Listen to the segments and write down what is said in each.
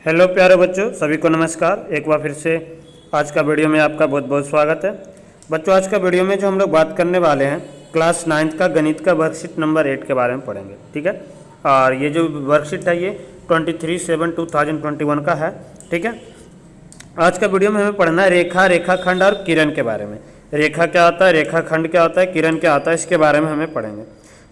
Hello प्यारे बच्चों, सभी को नमस्कार। एक बार फिर से आज का वीडियो में आपका बहुत बहुत स्वागत है। बच्चों, आज का वीडियो में जो हम लोग बात करने वाले हैं क्लास 9th का गणित का वर्कशीट नंबर 8 के बारे में पढ़ेंगे। ठीक है, और ये जो वर्कशीट है ये 23/7/2021 का है। ठीक है, आज का वीडियो में हमें पढ़ना है रेखा, रेखाखंड और किरण के बारे में। रेखा क्या होता है, रेखाखंड क्या होता है, किरण क्या होता है, इसके बारे में हमें पढ़ेंगे।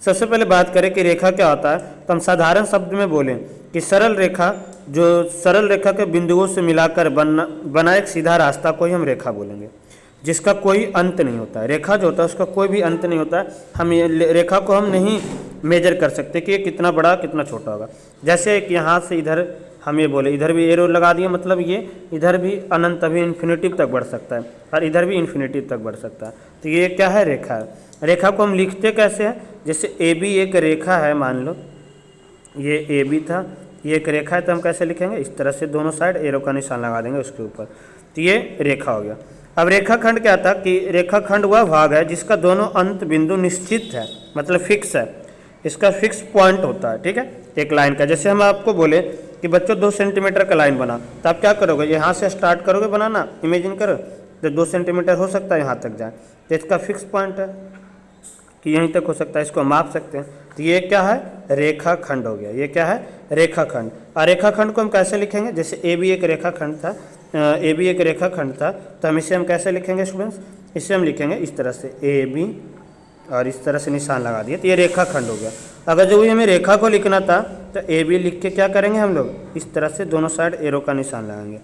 सबसे पहले बात करें कि रेखा क्या होता है, तो हम साधारण शब्द में बोलें कि सरल रेखा, जो सरल रेखा के बिंदुओं से मिलाकर बना एक सीधा रास्ता को ही हम रेखा बोलेंगे, जिसका कोई अंत नहीं होता है। रेखा जो होता है उसका कोई भी अंत नहीं होता है। हम ये रेखा को हम नहीं मेजर कर सकते कि ये कितना बड़ा कितना छोटा होगा। जैसे एक यहाँ से इधर हम ये बोले, इधर भी एरो लगा दिए, मतलब ये इधर भी अनंत, अभी इन्फिनिटिव तक बढ़ सकता है और इधर भी इन्फिनिटिव तक बढ़ सकता है। तो ये क्या है, रेखा है। रेखा को हम लिखते कैसे हैं, जैसे ए बी एक रेखा है, मान लो ये ए बी था, ये एक रेखा है, तो हम कैसे लिखेंगे, इस तरह से दोनों साइड एरो का निशान लगा देंगे उसके ऊपर, तो ये रेखा हो गया। अब रेखाखंड क्या था कि रेखाखंड वह भाग है जिसका दोनों अंत बिंदु निश्चित है, मतलब फिक्स है, इसका फिक्स पॉइंट होता है। ठीक है, एक लाइन का, जैसे हम आपको बोले कि बच्चों 2 सेंटीमीटर का लाइन बना, तो आप क्या करोगे, यहाँ से स्टार्ट करोगे बनाना, इमेजिन करो, तो 2 सेंटीमीटर हो सकता है यहाँ तक जाए, तो इसका फिक्स पॉइंट है कि यहीं तक हो सकता है, इसको माप सकते हैं। तो ये क्या है, रेखाखंड हो गया। ये क्या है, रेखाखंड। और रेखाखंड को हम कैसे लिखेंगे, जैसे ए बी एक रेखाखंड था, ए बी एक रेखाखंड था, तो हम इसे हम कैसे लिखेंगे स्टूडेंट्स, इसे हम लिखेंगे इस तरह से ए बी, और इस तरह से निशान लगा दिए, तो ये रेखाखंड हो गया। अगर जो हमें रेखा को लिखना था तो ए बी लिख के क्या करेंगे हम लोग, इस तरह से दोनों साइड एरो का निशान लगाएंगे।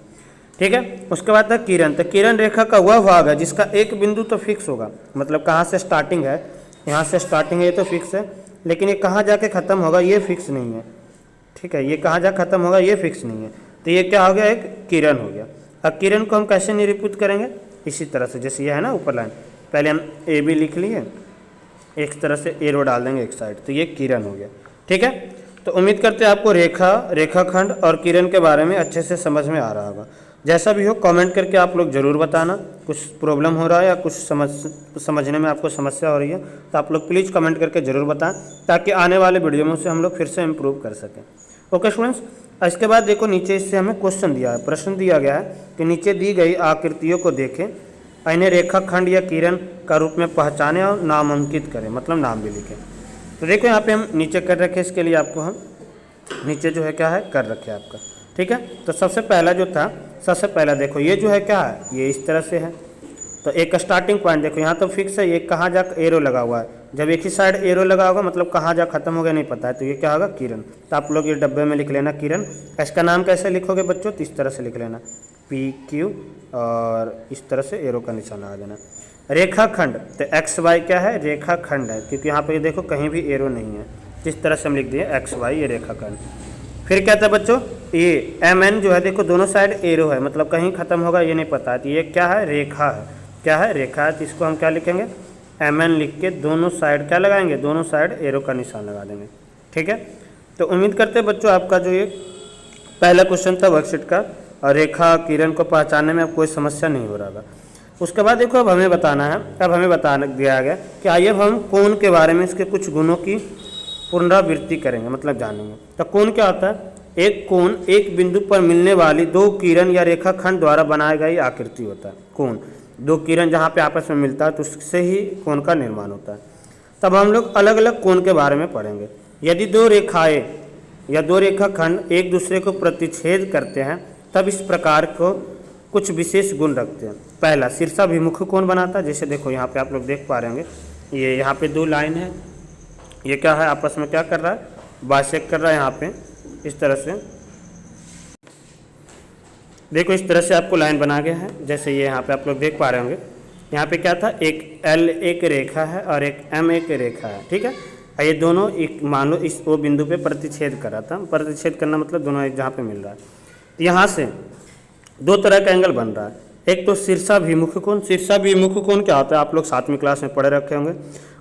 ठीक है, उसके बाद था किरण। तो किरण रेखा का वह भाग है जिसका एक बिंदु तो फिक्स होगा, मतलब कहाँ से स्टार्टिंग है, यहाँ से स्टार्टिंग है, ये तो फिक्स है, लेकिन ये कहाँ जाके ख़त्म होगा ये फिक्स नहीं है। ठीक है, ये कहाँ जा ख़त्म होगा ये फिक्स नहीं है, तो ये क्या हो गया, एक किरण हो गया। अब किरण को हम कैसे निरूपित करेंगे, इसी तरह से, जैसे ये है ना ऊपर लाइन, पहले हम ए बी लिख लिए, एक तरह से एरो डाल देंगे एक साइड, तो ये किरण हो गया। ठीक है, तो उम्मीद करते हैं आपको रेखा, रेखाखंड और किरण के बारे में अच्छे से समझ में आ रहा होगा। जैसा भी हो कमेंट करके आप लोग ज़रूर बताना, कुछ प्रॉब्लम हो रहा है या कुछ समझने में आपको समस्या हो रही है तो आप लोग प्लीज़ कमेंट करके ज़रूर बताएं, ताकि आने वाले वीडियो में उसे हम लोग फिर से इम्प्रूव कर सकें। ओके स्टूडेंट्स, इसके बाद देखो नीचे इससे हमें क्वेश्चन दिया है, प्रश्न दिया गया है कि नीचे दी गई आकृतियों को देखें, इन्हें रेखाखंड या किरण का रूप में पहचानें और नामांकित करें, मतलब नाम भी लिखें। तो देखो यहाँ पे हम नीचे कर रखे, इसके लिए आपको हम नीचे जो है क्या है कर रखे आपका। ठीक है, तो सबसे पहला जो था, सबसे पहला देखो ये जो है क्या है, ये इस तरह से है, तो एक स्टार्टिंग पॉइंट देखो, यहाँ तो फिक्स है, ये कहाँ जा एरो लगा हुआ है, जब एक ही साइड एरो लगा होगा मतलब कहाँ जा खत्म हो गया नहीं पता है, तो ये क्या होगा, किरण। तो आप लोग ये डब्बे में लिख लेना किरण। इसका नाम कैसे लिखोगे बच्चों, तो इस तरह से लिख लेना पी क्यू, और इस तरह से एरो का निशान लगा देना। रेखाखंड, तो एक्स वाई क्या है, रेखाखंड है, क्योंकि यहाँ पे देखो कहीं भी एरो नहीं है, इस तरह से हम लिख दिए एक्स वाई, ये रेखाखंड। फिर क्या था बच्चों, ये एम एन जो है देखो दोनों साइड एरो है, मतलब कहीं खत्म होगा ये नहीं पता है, तो ये क्या है, रेखा है। क्या है, रेखा है, तो इसको हम क्या लिखेंगे, एम एन लिख के दोनों साइड क्या लगाएंगे, दोनों साइड एरो का निशान लगा देंगे। ठीक है, तो उम्मीद करते हैं बच्चों आपका जो ये पहला क्वेश्चन था वर्कशीट का, और रेखा किरण को पहचानने में अब कोई समस्या नहीं हो रहा था। उसके बाद देखो अब हमें बताना है, अब हमें बताना दिया गया कि आइए अब हम कोण के बारे में, इसके कुछ गुणों की पुनरावृत्ति करेंगे, मतलब जानेंगे। तो कोण क्या होता है, एक कोण एक बिंदु पर मिलने वाली दो किरण या रेखाखंड द्वारा बनाई गई आकृति होता है। कोण, दो किरण जहाँ पे आपस में मिलता है तो उससे ही कोण का निर्माण होता है। तब हम लोग अलग अलग कोण के बारे में पढ़ेंगे। यदि दो रेखाएं या दो रेखाखंड एक दूसरे को प्रतिच्छेद करते हैं तब इस प्रकार को कुछ विशेष गुण रखते हैं। पहला, शीर्षाभिमुख कोण बनाता है, जैसे देखो यहाँ पे आप लोग देख पा रहे होंगे, ये यहाँ पे दो लाइन है, ये क्या है आपस में क्या कर रहा है, बाइसेक्ट कर रहा है। यहाँ पे इस तरह से देखो, इस तरह से आपको लाइन बना गया है, जैसे ये यहाँ पे आप लोग देख पा रहे होंगे। यहाँ पे क्या था, एक एल एक रेखा है और एक एम एक रेखा है। ठीक है, ये दोनों एक मान लो इस वो बिंदु पे प्रतिच्छेद कर रहा था, प्रतिच्छेद करना मतलब दोनों एक जहाँ पे मिल रहा है। तो यहाँ से दो तरह का एंगल बन रहा है, एक तो शीर्षाभिमुख कोण। शीर्षाभिमुख कोण क्या होता है आप लोग 7वीं क्लास में पढ़े रखे होंगे,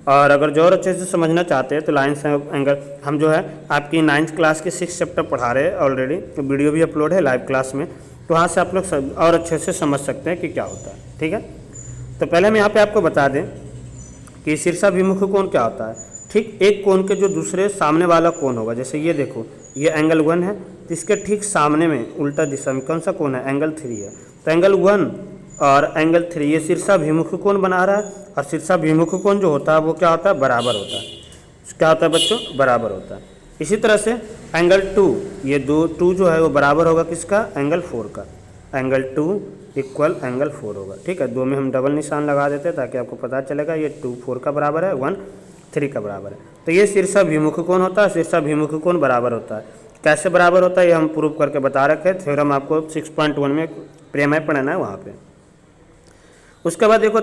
और अगर जो और अच्छे से समझना चाहते हैं तो लाइन से एंगल हम जो है आपकी 9th क्लास के 6 चैप्टर पढ़ा रहे हैं ऑलरेडी, तो वीडियो भी अपलोड है लाइव क्लास में, तो वहाँ से आप लोग और अच्छे से समझ सकते हैं कि क्या होता है। ठीक है, तो पहले हम यहाँ पे आपको बता दें कि शीर्षाभिमुख कोण क्या होता है। ठीक, एक कोण के जो दूसरे सामने वाला कोण होगा, जैसे ये देखो ये एंगल 1 है तो इसके ठीक सामने में उल्टा दिशा में कौन सा कोण है, एंगल 3 है। तो एंगल 1 और एंगल 3 ये शीर्षाभिमुख कोण बना रहा है, और शीर्षाभिमुख कोण जो होता है वो क्या होता है, बराबर होता है। क्या होता है बच्चों, बराबर होता है। इसी तरह से एंगल 2, ये 2 जो है वो बराबर होगा किसका, एंगल 4 का। एंगल 2 इक्वल एंगल 4 होगा, ठीक है। 2 में हम डबल निशान लगा देते हैं ताकि आपको पता चलेगा ये 2 4 का बराबर है, 1 3 का बराबर है। तो ये शीर्षाभिमुख कोण होता है, शीर्षाभिमुख कोण बराबर होता है। कैसे बराबर होता है ये हम प्रूव करके बता रखे हैं, थ्योरम आपको 6.1 में प्रेमाय पढ़ना है वहाँ पे। उसके बाद देखो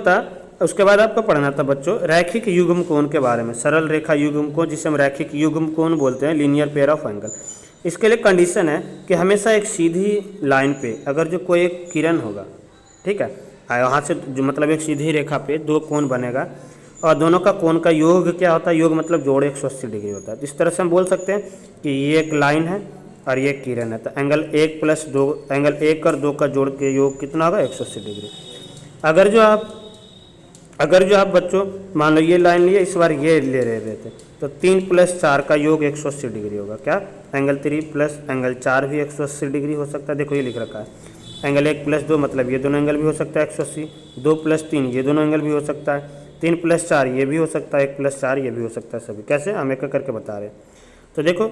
उसके बाद आपको पढ़ना था बच्चों रैखिक युग्म कोण के बारे में। सरल रेखा युग्म कोण जिसे हम रैखिक युग्म कोण बोलते हैं, लीनियर पेयर ऑफ एंगल। इसके लिए कंडीशन है कि हमेशा एक सीधी लाइन पे अगर जो कोई एक किरण होगा, ठीक है, वहाँ से जो मतलब एक सीधी रेखा पे 2 कोण बनेगा और दोनों का कोण का योग क्या होता है, योग मतलब जोड़ 180 डिग्री होता है। इस तरह से हम बोल सकते हैं कि ये एक लाइन है और ये किरण है, तो एंगल 1 + 2 एंगल 1 और 2 का जोड़ के योग कितना होगा, 180 डिग्री। अगर जो आप बच्चों मान लो ये लाइन लिए, इस बार ये ले रहे थे, तो 3 + 4 का योग 180 डिग्री होगा। क्या, एंगल 3 + एंगल 4 भी 180 डिग्री हो सकता है। देखो ये लिख रखा है, एंगल 1 + 2 मतलब ये दोनों एंगल भी हो सकता है 180, 2 + 3 ये दोनों एंगल भी हो सकता है, 3 + 4 ये भी हो सकता है, 1 + 4 ये भी हो सकता है। सभी कैसे, हम एक करके बता रहे हैं। तो देखो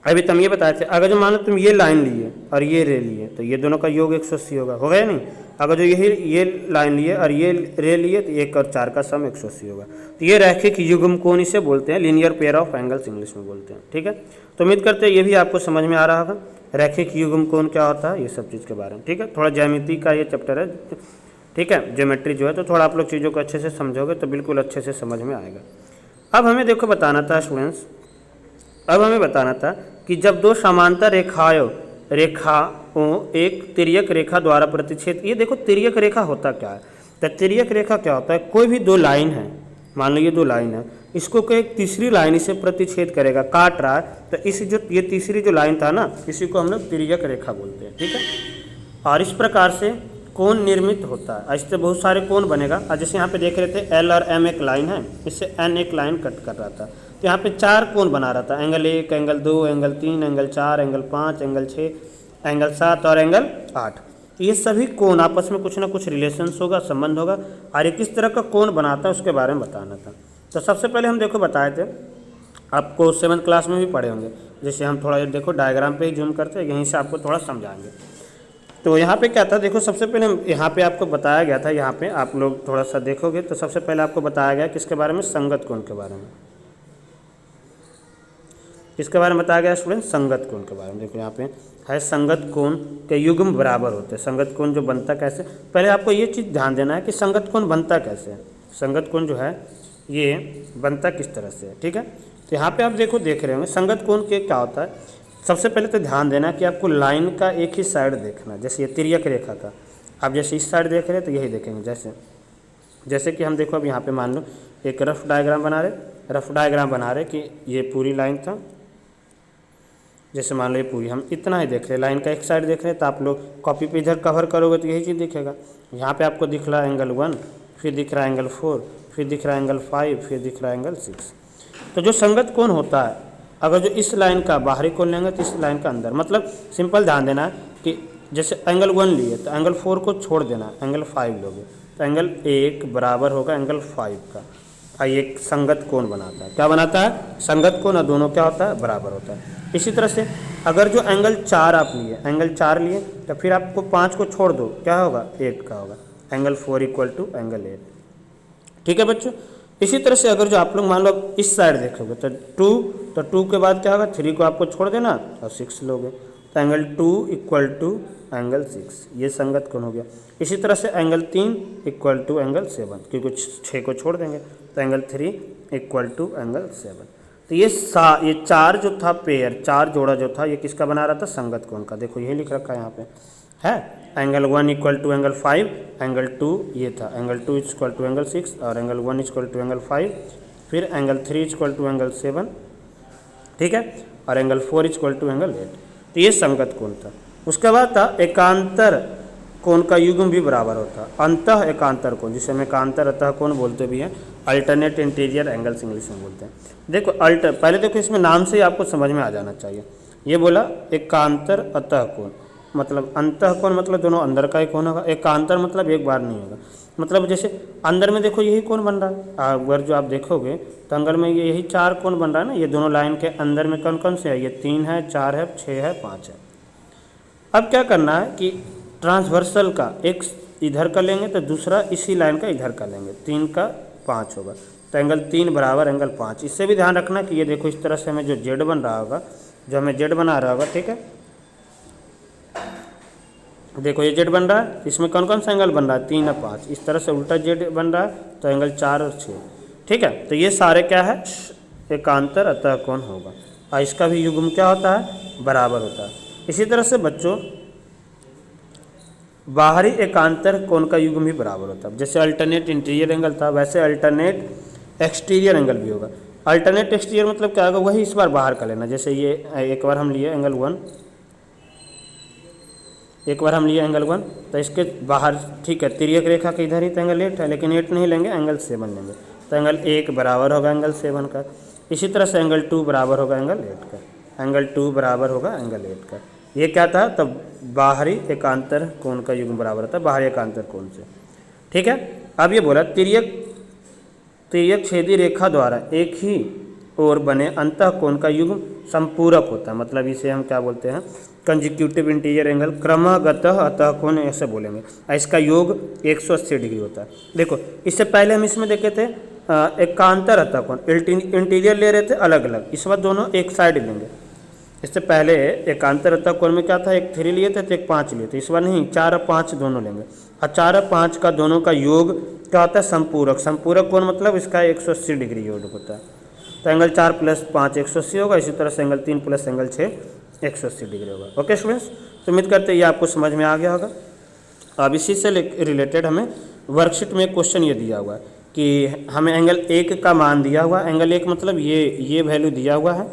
अभी तुम ये बताए थे, अगर जो मान लो तुम ये लाइन लिए और ये रे लिए, तो ये दोनों का योग 180 होगा या नहीं। अगर जो ये लाइन लिए और ये रे लिए, तो 1 और 4 का सम 180 होगा। तो ये रैखिक युग्म कोण इसे बोलते हैं, linear pair of angles English में बोलते हैं, ठीक है। तो उम्मीद करते हैं ये भी आपको समझ में आ रहा होगा रैखिक युग्म कोण क्या होता है, ये सब चीज़ के बारे में, ठीक है। थोड़ा ज्यामिति का ये चैप्टर है, ठीक है, ज्योमेट्री जो है, तो थोड़ा आप लोग चीज़ों को अच्छे से समझोगे तो बिल्कुल अच्छे से समझ में आएगा। अब हमें देखो बताना था स्टूडेंट्स, अब हमें बताना था कि जब 2 समांतर रेखाओं एक तिर्यक रेखा द्वारा प्रतिच्छेद, ये देखो तिर्यक रेखा होता क्या है, तो तिर्यक रेखा क्या होता है, कोई भी 2 लाइन है, मान लो ये 2 लाइन है, इसको कोई एक तीसरी लाइन इसे प्रतिच्छेद करेगा, काट रहा है, तो इस जो ये तीसरी जो लाइन था ना, इसी को हम लोग तिर्यक रेखा बोलते हैं, ठीक है। और इस प्रकार से कोण निर्मित होता है, इससे बहुत सारे कोण बनेगा। और जैसे यहाँ पे देख रहे थे L और M एक लाइन है, इससे N एक लाइन कट कर रहा था, तो यहाँ पे 4 कोण बना रहा था, angle 1, angle 2, angle 3, angle 4, angle 5, angle 6, angle 7 और एंगल 8। ये सभी कोण आपस में कुछ ना कुछ रिलेशंस होगा, संबंध होगा, और ये किस तरह का कोण बनाता है उसके बारे में बताना था। तो सबसे पहले हम देखो बताए थे, आपको 7th क्लास में भी पढ़े होंगे, जैसे हम थोड़ा देखो डायग्राम पे ही जूम करते हैं, यहीं से आपको थोड़ा समझाएंगे। तो यहाँ पे क्या था, देखो सबसे पहले यहाँ पे आपको बताया गया था, यहाँ पे आप लोग थोड़ा सा देखोगे तो सबसे पहले आपको बताया गया किसके बारे में, संगत कोण के बारे में। किसके बारे में बताया गया स्टूडेंट, संगत कोण के बारे में। देखो यहाँ पे है संगत कोण के युग्म बराबर होते हैं। संगत कोण जो बनता कैसे, पहले आपको ये चीज़ ध्यान देना है कि संगत कोण बनता कैसे है। संगत कोण जो है ये बनता किस तरह से है, ठीक है। तो यहाँ पे आप देख रहे होंगे संगत कोण के क्या होता है। सबसे पहले तो ध्यान देना कि आपको लाइन का एक ही साइड देखना, जैसे ये तिर्यक रेखा का आप जैसे इस साइड देख रहे हैं तो यही देखेंगे। जैसे कि हम देखो अब यहाँ पे मान लो एक रफ डायग्राम बना रहे कि ये पूरी लाइन था, जैसे मान लो ये पूरी हम इतना ही देख रहे हैं, लाइन का एक साइड देख रहे हैं, तो आप लोग कॉपी पे इधर कवर करोगे तो यही चीज़ दिखेगा। यहाँ पे आपको दिख रहा है एंगल 1, फिर दिख रहा है एंगल 4, फिर दिख रहा है एंगल 5, फिर दिख रहा है एंगल 6। तो जो संगत कोण होता है, अगर जो इस लाइन का बाहरी कोण लेंगे तो इस लाइन का अंदर, मतलब सिंपल ध्यान देना है कि जैसे एंगल 1 लिए तो एंगल 4 को छोड़ देना, एंगल 5 लोगे तो एंगल 1 बराबर होगा एंगल 5 का। एक संगत कोण बनाता है, क्या बनाता है, संगत कोण, और दोनों क्या होता है, बराबर होता है। इसी तरह से अगर जो एंगल 4 आप लिए, एंगल 4 लिए तो फिर आपको 5 को छोड़ दो, क्या होगा, 8 का होगा, एंगल 4 = एंगल 8, ठीक है बच्चों। इसी तरह से अगर जो आप लोग मान लो इस साइड देखोगे तो 2 के बाद क्या होगा, 3 को आपको छोड़ देना और 6 लोगे, तो एंगल 2 = एंगल 6, ये संगत कोण हो गया। इसी तरह से एंगल 3 = एंगल 7, क्योंकि 6 को छोड़ देंगे, तो एंगल 3 = एंगल 7। तो ये 4 जो था पेयर, 4 जोड़ा जो था, ये किसका बना रहा था, संगत कोण का। देखो यही लिख रखा है यहाँ पे है, एंगल 1 = एंगल 5, एंगल 2 ये था, एंगल 2 = एंगल 6, और एंगल 1 = एंगल 5, फिर एंगल 3 = एंगल 7, ठीक है, और एंगल 4 = एंगल 8। तो ये संगत कोण था। उसके बाद था एकांतर कोण का युग्म भी बराबर होता है। अंतः एकांतर कोण, जिसे हम एकांतर अतः कोण बोलते भी हैं, अल्टरनेट इंटीरियर एंगल्स इंग्लिश में बोलते हैं। देखो पहले देखो इसमें नाम से ही आपको समझ में आ जाना चाहिए। ये बोला एकांतर अतः कोण, मतलब अंतः कोण मतलब दोनों अंदर का ही कोण होगा, एकांतर मतलब एक बार नहीं होगा, मतलब जैसे अंदर में देखो यही कोण बन रहा है, अगर जो आप देखोगे तो अंदर में ये यही 4 कोण बन रहा है ना, ये दोनों लाइन के अंदर में कौन कौन से है, ये 3 है, 4 है, 6 है, 5 है। अब क्या करना है कि ट्रांसवर्सल का एक इधर का लेंगे तो दूसरा इसी लाइन का इधर का लेंगे, 3 का 5 होगा, तो एंगल 3 बराबर एंगल 5। इससे भी ध्यान रखना कि ये देखो इस तरह से हमें जो जेड बन रहा होगा, जो हमें जेड बना रहा होगा, ठीक है, देखो ये जेड बन रहा है, इसमें कौन कौन सा एंगल बन रहा है, 3 और 5, इस तरह से उल्टा जेड बन रहा है तो एंगल 4 और 6, ठीक है। तो ये सारे क्या है, एकांतर अतः कोण होगा, और इसका भी युग्म क्या होता है, बराबर होता है। इसी तरह से बच्चों बाहरी एकांतर कोण का युग्म भी बराबर होता है, जैसे अल्टरनेट इंटीरियर एंगल था वैसे अल्टरनेट एक्सटीरियर एंगल भी होगा। अल्टरनेट एक्सटीरियर मतलब क्या होगा, वही इस बार बाहर का लेना, जैसे ये एक बार हम लिए एंगल 1, एक बार हम लिए एंगल 1, तो इसके बाहर ठीक है तिर्यक रेखा के इधर ही तो एंगल 8 है, लेकिन 8 नहीं लेंगे, एंगल 7 लेंगे, तो एंगल 1 बराबर होगा एंगल 7 का। इसी तरह से एंगल 2 बराबर होगा एंगल 8 का, एंगल 2 बराबर होगा एंगल 8 का। ये क्या था, तब बाहरी एकांतर कोण का युग्म बराबर होता है बाहरी एकांतर कोण से, ठीक है। अब ये बोला तिर्यक छेदी रेखा द्वारा एक ही ओर बने अंतः कोण का युग्म संपूरक होता है, मतलब इसे हम क्या बोलते हैं, कंजिक्यूटिव इंटीरियर एंगल, क्रमगत अतः कोण ऐसे बोलेंगे, इसका योग 180 डिग्री होता है। देखो इससे पहले हम इसमें देखे थे एकांतर अतः कोण, इंटीरियर ले रहे थे अलग अलग, इस बार दोनों एक साइड लेंगे। इससे पहले एकांतर अतः कोण में क्या था, एक 3 लिए थे तो एक 5 लिए थे, इस बार नहीं 4 और 5 दोनों लेंगे, और 4 और 5 का दोनों का योग क्या होता है, संपूरक। संपूरक कोण मतलब इसका 180 डिग्री योग होता है, तो एंगल 4 + 5 180 होगा, इसी तरह से एंगल 3 + एंगल 6 180 डिग्री होगा। ओके स्टूडेंट्स, तो उम्मीद करते हैं ये आपको समझ में आ गया होगा। अब इसी से रिलेटेड हमें वर्कशीट में क्वेश्चन ये दिया हुआ है कि हमें एंगल 1 का मान दिया हुआ, एंगल 1 मतलब ये वैल्यू दिया हुआ है,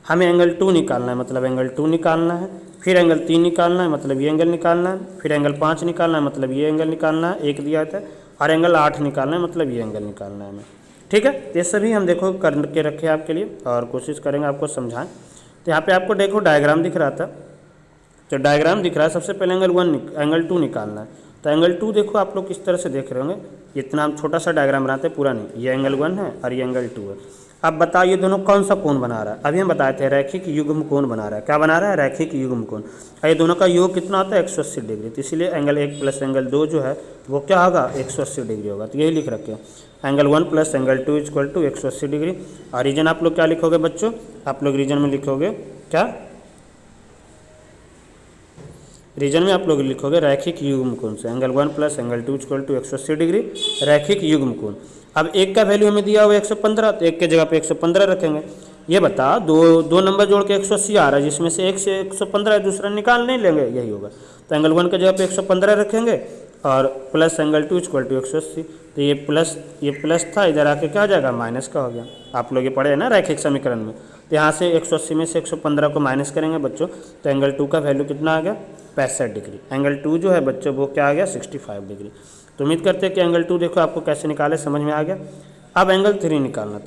हमें एंगल 2 निकालना है, मतलब एंगल 2 निकालना है, फिर एंगल 3 निकालना है, मतलब ये एंगल निकालना है, फिर एंगल 5 निकालना है, मतलब ये एंगल निकालना है, 1 दिया था, और एंगल 8 निकालना है, मतलब ये एंगल निकालना है हमें, ठीक है। ये सभी हम देखो करके रखे आपके लिए और कोशिश करेंगे आपको समझाएं। तो यहाँ पे आपको देखो डायग्राम दिख रहा था, तो डायग्राम दिख रहा है, सबसे पहले एंगल 2 निकालना है, तो एंगल 2 देखो आप लोग किस तरह से देख रहे होंगे, इतना हम छोटा सा डायग्राम बनाते हैं, पूरा नहीं, ये एंगल 1 है और ये एंगल 2 है। अब बताओ ये दोनों कौन सा कोण बना रहा है, अभी हम बताए थे रैखिक युग्म कोण बना रहा है, क्या बना रहा है, रैखिक युग्म कोण, और ये दोनों का योग कितना होता है 180 डिग्री, तो इसलिए एंगल 1 + एंगल 2 जो है वो क्या होगा 180 डिग्री होगा, तो यही लिख रखे हैं, एंगल 1 + एंगल 2 = 180 डिग्री। और रीजन आप लोग क्या लिखोगे बच्चों, आप लोग रीजन में लिखोगे क्या, रीजन में आप लोग लिखोगे रैखिक युग्म कोण से, एंगल 1 + एंगल 2 = 180 डिग्री रैखिक युग्म कोण। अब 1 का वैल्यू हमें दिया हुआ 115, तो 1 के जगह पे 115 रखेंगे। ये बता दो नंबर जोड़ के 180 आ रहा है, जिसमें से 1 से 115 दूसरा निकाल नहीं लेंगे, यही होगा, तो एंगल 1 के जगह पे 115 रखेंगे और प्लस एंगल 2 = 180, तो ये प्लस था, इधर आके क्या हो जाएगा माइनस का हो गया। आप लोग ये पढ़े हैं ना रैखिक समीकरण में, तो यहाँ से 180 में से 115 को माइनस करेंगे बच्चों, तो एंगल 2 का वैल्यू कितना आ गया 65 डिग्री। एंगल 2 जो है बच्चों वो क्या आ गया 65 डिग्री। तो उम्मीद करते हैं कि एंगल 2 देखो आपको कैसे निकाले समझ में आ गया। अब एंगल 3 निकालना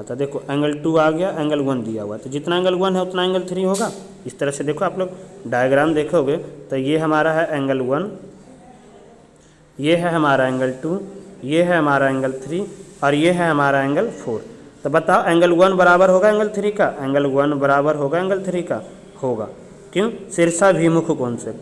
था, देखो एंगल 2 आ गया, एंगल 1 दिया हुआ, तो जितना एंगल 1 है उतना एंगल 3 होगा। इस तरह से देखो आप लोग डायग्राम देखोगे तो ये हमारा है एंगल 1, ये है हमारा एंगल 2, ये है हमारा एंगल 3 और ये है हमारा एंगल 4। तो बताओ एंगल 1 बराबर होगा एंगल 3 का, एंगल 1 बराबर होगा एंगल 3 का, होगा क्यों, शीर्षाभिमुख कोण से,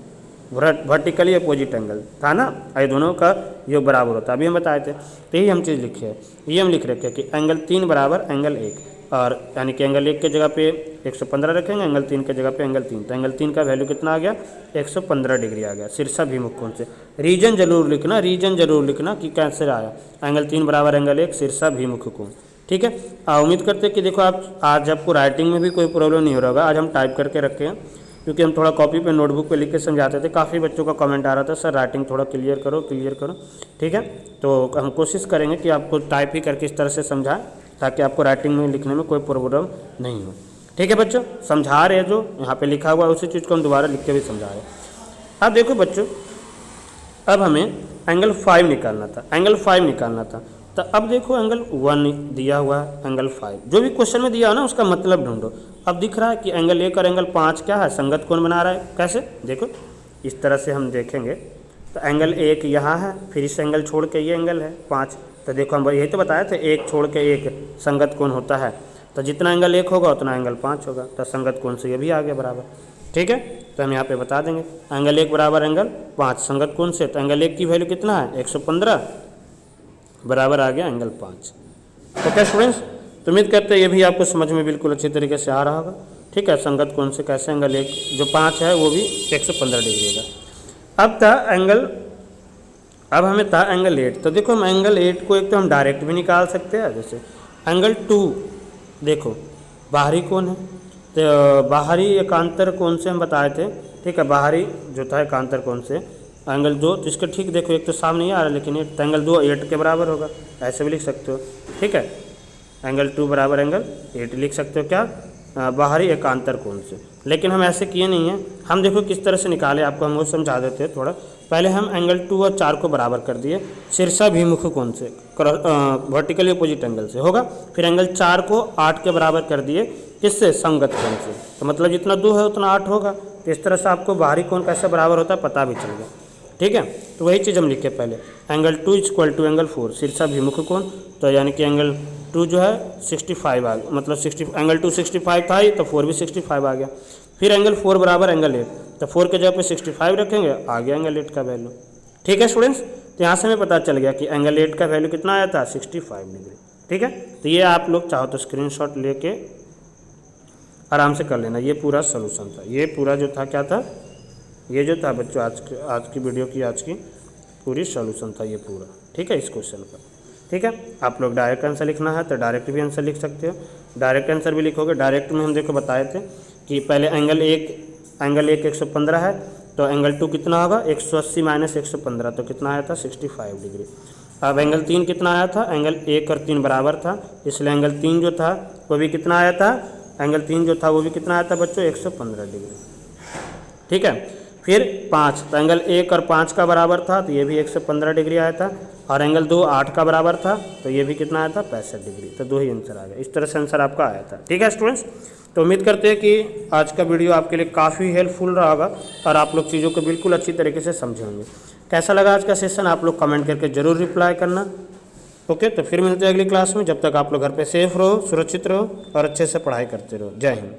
वर्टिकली अपोजिट एंगल था ना, ये दोनों का योग बराबर होता है, अभी हम बताए थे। तो यही हम चीज़ लिखे है, ये हम लिख रखे हैं कि एंगल 3 बराबर एंगल 1, और यानी कि एंगल 1 के जगह पे 115 रखेंगे, एंगल 3 के जगह पे एंगल 3, तो एंगल 3 का वैल्यू कितना आ गया 115 डिग्री आ गया शीर्षाभिमुख कोण से। रीजन जरूर लिखना कि कैसे आया, एंगल 3 बराबर एंगल 1 शीर्षाभिमुख कोण, ठीक है। उम्मीद करते हैं कि देखो आप आज आपको राइटिंग में भी कोई प्रॉब्लम नहीं हो रहा होगा, आज हम टाइप करके रखे हैं क्योंकि हम थोड़ा कॉपी पे नोटबुक पे लिख के समझाते थे। काफ़ी बच्चों का कमेंट आ रहा था सर राइटिंग थोड़ा क्लियर करो, ठीक है। तो हम कोशिश करेंगे कि आपको टाइप ही करके इस तरह से समझाएं ताकि आपको राइटिंग में लिखने में कोई प्रॉब्लम नहीं हो, ठीक है बच्चों। समझा रहे हैं जो यहाँ पे लिखा हुआ उसी चीज़ को हम दोबारा लिख के भी समझा रहे हैं। अब देखो बच्चों, अब हमें एंगल 5 निकालना था, तो अब देखो एंगल 1 दिया हुआ है, एंगल 5 जो भी क्वेश्चन में दिया हो ना उसका मतलब ढूंढो। अब दिख रहा है कि एंगल 1 और एंगल 5 क्या है, संगत कोण बना रहा है। कैसे, देखो इस तरह से हम देखेंगे तो एंगल 1 यहाँ है, फिर इस एंगल छोड़ के ये एंगल है 5। तो देखो हम यही तो बताए थे, 1 छोड़ के 1 संगत कोण होता है। तो जितना एंगल 1 होगा उतना एंगल 5 होगा, तो संगत कोण से ये भी आ गया बराबर। ठीक है, तो हम यहाँ पे बता देंगे एंगल 1 बराबर एंगल 5 संगत कोण से। तो एंगल 1 की वैल्यू कितना है, 115 बराबर आ गया एंगल 5। ओके स्टूडेंट्स, तो उम्मीद करते हैं ये भी आपको समझ में बिल्कुल अच्छी तरीके से आ रहा होगा। ठीक है, संगत कोण से कैसे एंगल 1 जो 5 है वो भी 115 डिग्री होगा। अब हमें था एंगल 8। तो देखो हम एंगल 8 को एक तो हम डायरेक्ट भी निकाल सकते हैं, जैसे एंगल 2 देखो बाहरी कोण है, तो बाहरी एकांतर कोण से हम बताए थे। ठीक है, बाहरी जो था एकांतर कोण से एंगल 2, तो इसके ठीक देखो एक तो सामने नहीं आ रहा लेकिन 8, तो एंगल 2 8 के बराबर होगा, ऐसे भी लिख सकते हो। ठीक है, एंगल 2 बराबर एंगल 8 लिख सकते हो, क्या बाहरी एकांतर कोण से। लेकिन हम ऐसे किए नहीं हैं, हम देखो किस तरह से निकाले, आपको हम वो समझा देते हैं थोड़ा। पहले हम एंगल 2 और 4 को बराबर कर दिए शीर्षाभिमुख कोण से, वर्टिकली अपोजिट एंगल से होगा। फिर एंगल 4 को 8 के बराबर कर दिए, किससे, संगत कोण से। तो मतलब जितना 2 है उतना 8 होगा। तो इस तरह से आपको बाहरी कोण कैसे बराबर होता है पता भी चल गया। ठीक है, तो वही चीज़ हम लिखे पहले, एंगल 2 = एंगल 4 शीर्षाभिमुख कोण। तो यानी कि एंगल 2 जो है 65 आ गया, मतलब 60 एंगल 2 65 था ही, तो 4 भी 65 आ गया। फिर एंगल 4 बराबर एंगल 8, तो 4 के जगह पे 65 रखेंगे, आ गया एंगल 8 का वैल्यू। ठीक है स्टूडेंट्स, तो यहाँ से हमें पता चल गया कि एंगल 8 का वैल्यू कितना आया था, 65 डिग्री। ठीक है, तो ये आप लोग चाहो तो स्क्रीनशॉट लेके आराम से कर लेना। ये पूरा सोल्यूशन था, ये पूरा जो था क्या था, ये जो था बच्चों आज की वीडियो की आज की पूरी सॉल्यूशन था ये पूरा। ठीक है, इस क्वेश्चन का। ठीक है, आप लोग डायरेक्ट आंसर लिखना है तो डायरेक्ट भी आंसर लिख सकते हो, डायरेक्ट आंसर भी लिखोगे। डायरेक्ट में हम देखो बताए थे कि पहले एंगल 1 115 है, तो एंगल 2 कितना होगा, 180 - 115, तो कितना आया था, 65 डिग्री। अब एंगल 3 कितना आया था, एंगल 1 और 3 बराबर था, इसलिए एंगल 3 जो था वो भी कितना आया था, एंगल 3 जो था वो भी कितना आया था बच्चों, 115 डिग्री। ठीक है, फिर 5, तो एंगल 1 और 5 का बराबर था, तो ये भी 115 डिग्री आया था। और एंगल 2 8 का बराबर था, तो ये भी कितना आया था, 65 डिग्री। तो 2 ही आंसर आ गया, इस तरह से आंसर आपका आया था। ठीक है स्टूडेंट्स, तो उम्मीद करते हैं कि आज का वीडियो आपके लिए काफ़ी हेल्पफुल रहा होगा और आप लोग चीज़ों को बिल्कुल अच्छी तरीके से समझे होंगे। कैसा लगा आज का सेशन, आप लोग कमेंट करके ज़रूर रिप्लाई करना। ओके, तो फिर मिलते हैं अगली क्लास में। जब तक आप लोग घर पे सेफ रहो, सुरक्षित रहो और अच्छे से पढ़ाई करते रहो। जय हिंद।